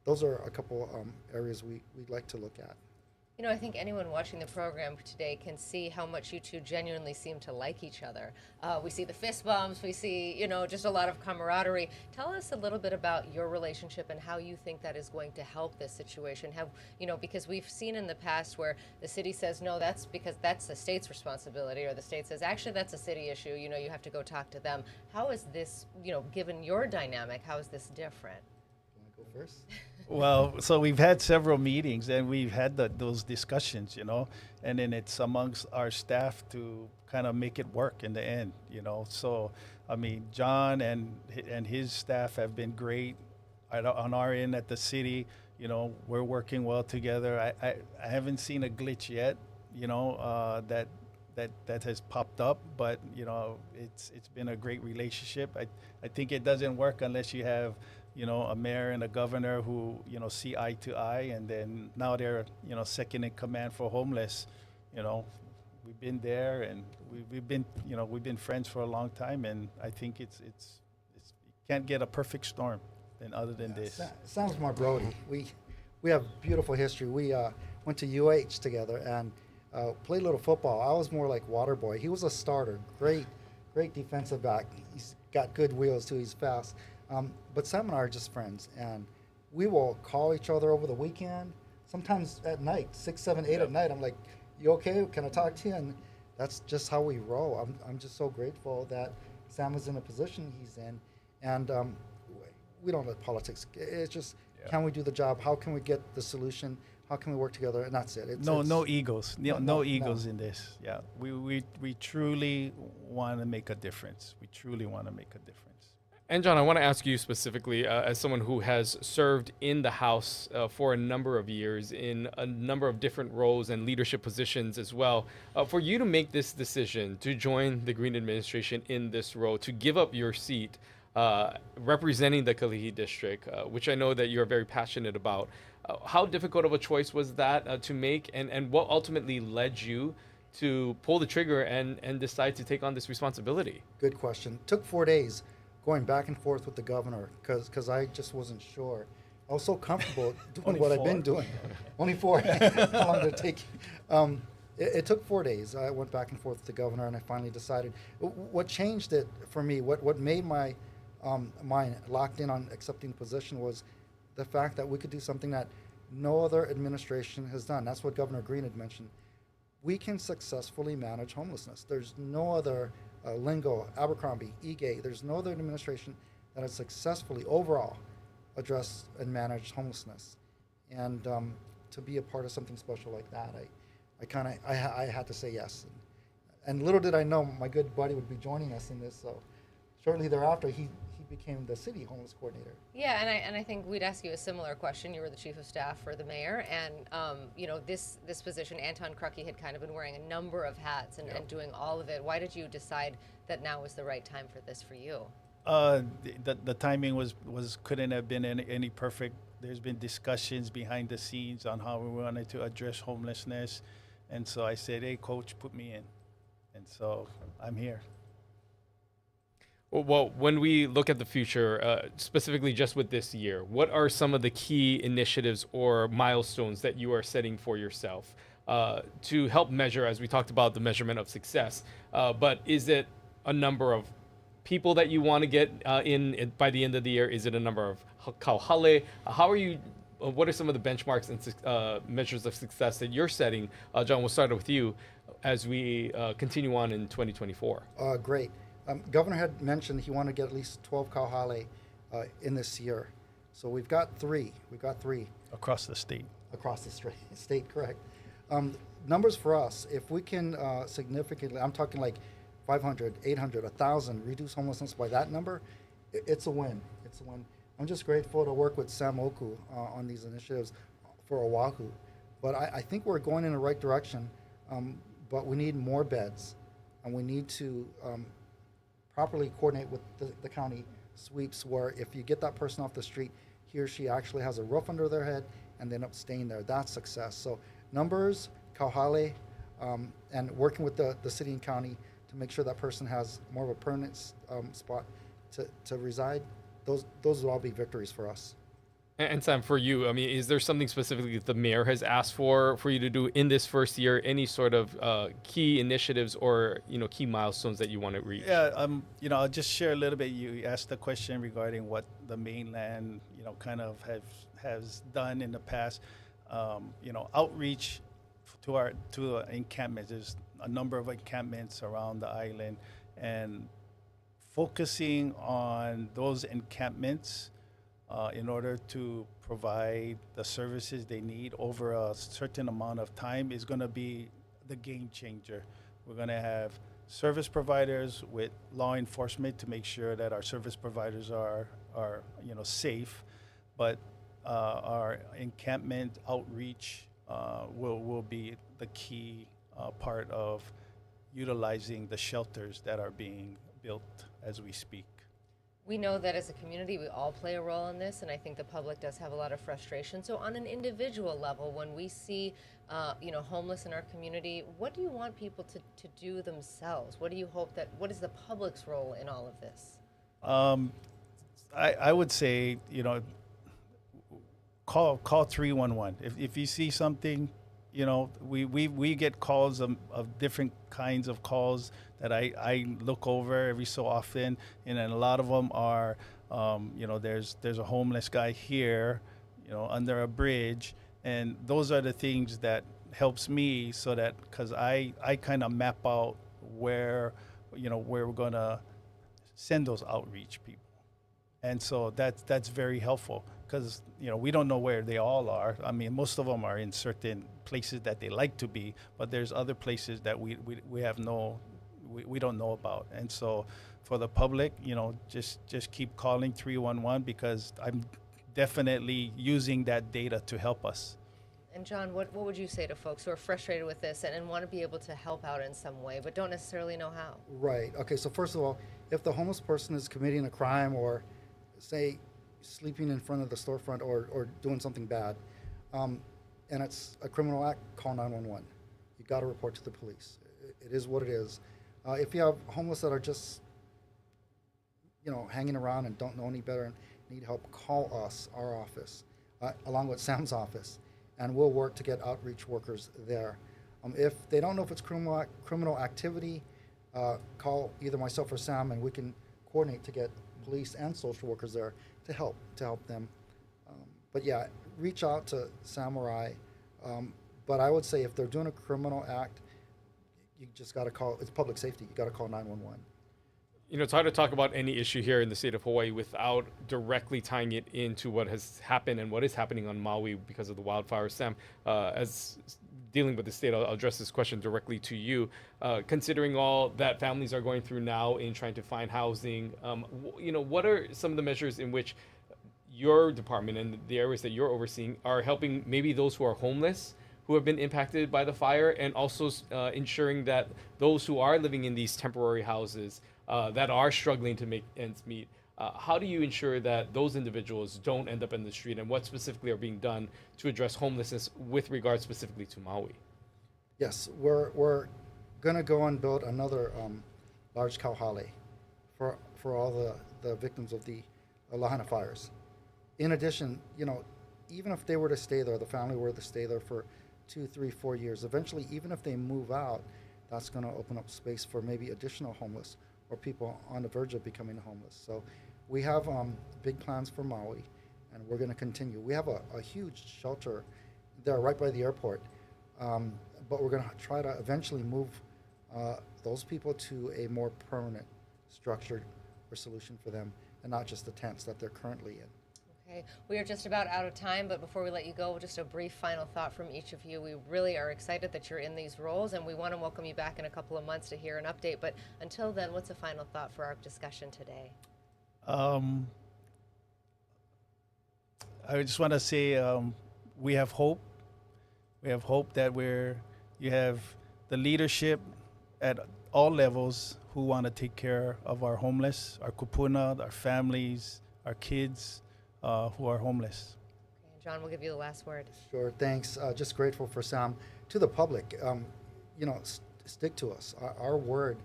those are a couple areas we'd like to look at. You know, I think anyone watching the program today can see how much you two genuinely seem to like each other. We see the fist bumps, we see, just a lot of camaraderie. Tell us a little bit about your relationship and how you think that is going to help this situation. Because we've seen in the past where the city says, no, that's because that's the state's responsibility, or the state says, actually, that's a city issue. You have to go talk to them. How is this, given your dynamic, how is this different? You want to go first? Well, so we've had several meetings and we've had those discussions, and then it's amongst our staff to kind of make it work in the end, So, I mean, John and his staff have been great on our end at the city. We're working well together. I haven't seen a glitch yet, that has popped up, but it's been a great relationship. I think it doesn't work unless you have a mayor and a governor who, see eye to eye, and then now they're, second in command for homeless. We've been there, and we've been friends for a long time, and I think it's you can't get a perfect storm other than this. Sounds more Brody. We have beautiful history. We went to UH together and played a little football. I was more like water boy. He was a starter. Great defensive back. He's got good wheels too. He's fast. But Sam and I are just friends, and we will call each other over the weekend, sometimes at night, 6, 7, 8 at night. I'm like, you okay? Can I talk to you? And that's just how we roll. I'm just so grateful that Sam is in a position he's in, and we don't let politics. It's just, can we do the job? How can we get the solution? How can we work together? And that's it. No egos. No egos in this. Yeah, we truly want to make a difference. We truly want to make a difference. And John, I want to ask you specifically, as someone who has served in the House for a number of years in a number of different roles and leadership positions as well, for you to make this decision to join the Green administration in this role, to give up your seat representing the Kalihi district, which I know that you're very passionate about, how difficult of a choice was that to make, and what ultimately led you to pull the trigger and decide to take on this responsibility? Good question. Took 4 days. Going back and forth with the governor because I just wasn't sure. I was so comfortable doing what I've been doing. Only 4. How long did it take? It took 4 days. I went back and forth with the governor, and I finally decided. What changed it for me, what made my mind locked in on accepting the position, was the fact that we could do something that no other administration has done. That's what Governor Green had mentioned. We can successfully manage homelessness. There's no other Lingo, Abercrombie, Egay, there's no other administration that has successfully overall addressed and managed homelessness. And to be a part of something special like that, I had to say yes. And little did I know my good buddy would be joining us in this. So shortly thereafter, he became the city homeless coordinator. Yeah, and I think we'd ask you a similar question. You were the chief of staff for the mayor, and this position, Anton Krucky had kind of been wearing a number of hats and doing all of it. Why did you decide that now was the right time for this for you? The timing was couldn't have been any perfect. There's been discussions behind the scenes on how we wanted to address homelessness, and so I said, "Hey, coach, put me in," and so I'm here. Well, when we look at the future, specifically just with this year, what are some of the key initiatives or milestones that you are setting for yourself? to help measure, as we talked about, the measurement of success. But is it a number of people that you want to get in by the end of the year? Is it a number of kauhale? How are you? What are some of the benchmarks and measures of success that you're setting? John, we'll start with you as we continue on in 2024. Great. Governor had mentioned he wanted to get at least 12 kauhale in this year. So we've got three. Across the state. Across the state, correct. Numbers for us, if we can significantly, I'm talking like 500, 800, 1,000, reduce homelessness by that number, it's a win. It's a win. I'm just grateful to work with Sam Oku on these initiatives for Oahu. But I think we're going in the right direction, but we need more beds, and we need to properly coordinate with the county sweeps, where if you get that person off the street, he or she actually has a roof under their head and they end up staying there. That's success. So numbers, kauhale, and working with the city and county to make sure that person has more of a permanent spot to reside, those will all be victories for us. And Sam, for you, I mean, is there something specifically that the mayor has asked for you to do in this first year? Any sort of key initiatives or key milestones that you want to reach? Yeah, I'll just share a little bit. You asked the question regarding what the mainland, kind of has done in the past. Outreach to encampments. There's a number of encampments around the island, and focusing on those encampments in order to provide the services they need over a certain amount of time is going to be the game changer. We're going to have service providers with law enforcement to make sure that our service providers are safe, but our encampment outreach will be the key part of utilizing the shelters that are being built as we speak. We know that as a community, we all play a role in this, and I think the public does have a lot of frustration. So on an individual level, when we see, homeless in our community, what do you want people to do themselves? What do you hope what is the public's role in all of this? I would say, call 311. If you see something, we get calls of different kinds of calls that I look over every so often, and then a lot of them are, there's a homeless guy here, under a bridge, and those are the things that helps me, so that because I kind of map out where we're gonna send those outreach people, and so that's very helpful. Because we don't know where they all are. I mean, most of them are in certain places that they like to be, but there's other places that we don't know about. And so, for the public, just keep calling 311, because I'm definitely using that data to help us. And John, what would you say to folks who are frustrated with this and want to be able to help out in some way, but don't necessarily know how? Right. Okay. So first of all, if the homeless person is committing a crime, or say sleeping in front of the storefront, or doing something bad, and it's a criminal act, call 911. You got to report to the police. It is what it is. If you have homeless that are just, hanging around and don't know any better and need help, call us, our office, along with Sam's office, and we'll work to get outreach workers there. If they don't know if it's criminal activity, call either myself or Sam, and we can coordinate to get police and social workers there to help them. But yeah, reach out to Sam or I. But I would say if they're doing a criminal act, you just got to call. It's public safety. You got to call 911. It's hard to talk about any issue here in the state of Hawaii without directly tying it into what has happened and what is happening on Maui because of the wildfires. Sam, as dealing with the state, I'll address this question directly to you. Considering all that families are going through now in trying to find housing, what are some of the measures in which your department and the areas that you're overseeing are helping maybe those who are homeless, who have been impacted by the fire, and also ensuring that those who are living in these temporary houses that are struggling to make ends meet, how do you ensure that those individuals don't end up in the street, and what specifically are being done to address homelessness with regard specifically to Maui? Yes, we're going to go and build another large kauhale for all the victims of the Lahaina fires. In addition, even if they were to stay there, the family were to stay there for 2, 3, 4 years. Eventually, even if they move out, that's going to open up space for maybe additional homeless or people on the verge of becoming homeless. So we have big plans for Maui, and we're going to continue. We have a huge shelter there right by the airport, but we're going to try to eventually move those people to a more permanent structure or solution for them, and not just the tents that they're currently in. Okay, we are just about out of time, but before we let you go, just a brief final thought from each of you. We really are excited that you're in these roles, and we want to welcome you back in a couple of months to hear an update. But until then, what's a final thought for our discussion today? I just want to say we have hope. We have hope that you have the leadership at all levels who want to take care of our homeless, our kupuna, our families, our kids who are homeless. Okay, John, we'll give you the last word. Sure, thanks. Just grateful for Sam. To the public, stick to us. Our word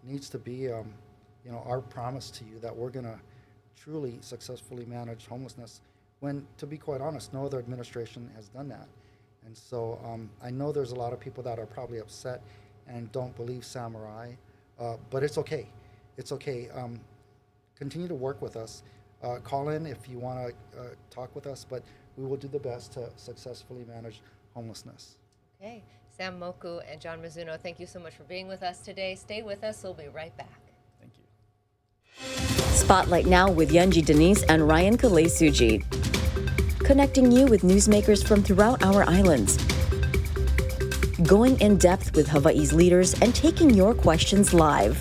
needs to be, our promise to you that we're going to truly successfully manage homelessness when, to be quite honest, no other administration has done that. And so I know there's a lot of people that are probably upset and don't believe Samurai, but it's okay. It's okay. Continue to work with us. Call in if you want to talk with us, but we will do the best to successfully manage homelessness. Okay, Sam Moku and John Mizuno, thank you so much for being with us today. Stay with us. We'll be right back. Thank you. Spotlight now with Yunji Denise and Ryan Kalesuji. Connecting you with newsmakers from throughout our islands. Going in depth with Hawaii's leaders and taking your questions live.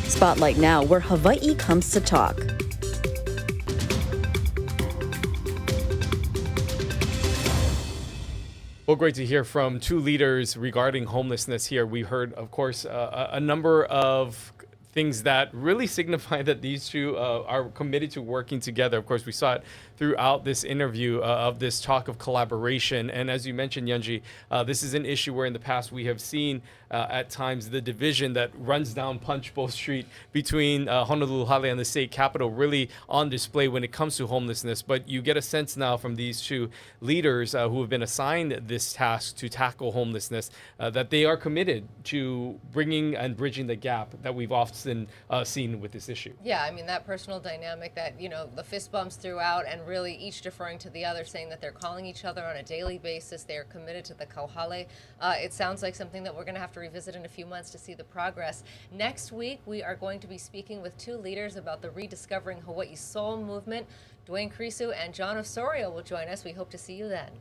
Spotlight now, where Hawaii comes to talk. Well, great to hear from two leaders regarding homelessness here. We heard, of course, a number of things that really signify that these two are committed to working together. Of course, we saw it throughout this interview of this talk of collaboration. And as you mentioned, Yunji, this is an issue where in the past we have seen at times the division that runs down Punchbowl Street between Honolulu Hale and the state capitol really on display when it comes to homelessness. But you get a sense now from these two leaders who have been assigned this task to tackle homelessness that they are committed to bringing and bridging the gap that we've often seen with this issue. Yeah, I mean, that personal dynamic that, the fist bumps throughout and really each deferring to the other, saying that they're calling each other on a daily basis. They are committed to the kauhale. It sounds like something that we're going to have to revisit in a few months to see the progress. Next week, we are going to be speaking with two leaders about the Rediscovering Hawaii's Soul movement. Dwayne Krisu and John Osorio will join us. We hope to see you then.